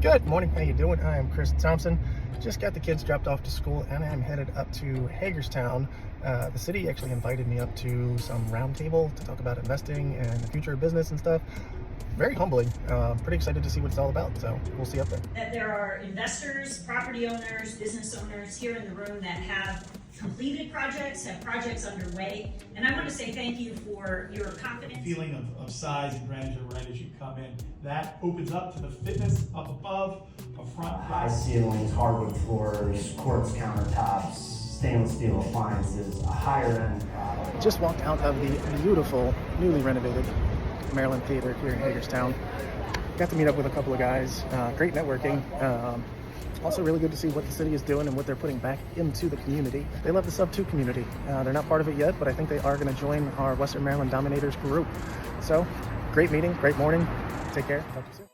Good morning, how you doing? I am Chris Thompson. Just got the kids dropped off to school and I'm headed up to Hagerstown. The city actually invited me up to some roundtable to talk about investing and the future of business and stuff. Very humbling. Pretty excited to see what it's all about, so we'll see you up there. There are investors, property owners, business owners here in the room that have completed projects, have projects underway, and I want to say thank you for your confidence. Feeling of size and grandeur right as you come in. That opens up to the fitness up above, a front. High ceilings, hardwood floors, quartz countertops, stainless steel appliances, a higher end product. Just walked out of the beautiful, newly renovated Maryland Theater here in Hagerstown. Got to meet up with a couple of guys. Great networking. Also really good to see what the city is doing and what they're putting back into the community. They love the Sub-2 community. They're not part of it yet, but I think they are going to join our Western Maryland Dominators group. So, great meeting, great morning. Take care. Talk to you soon.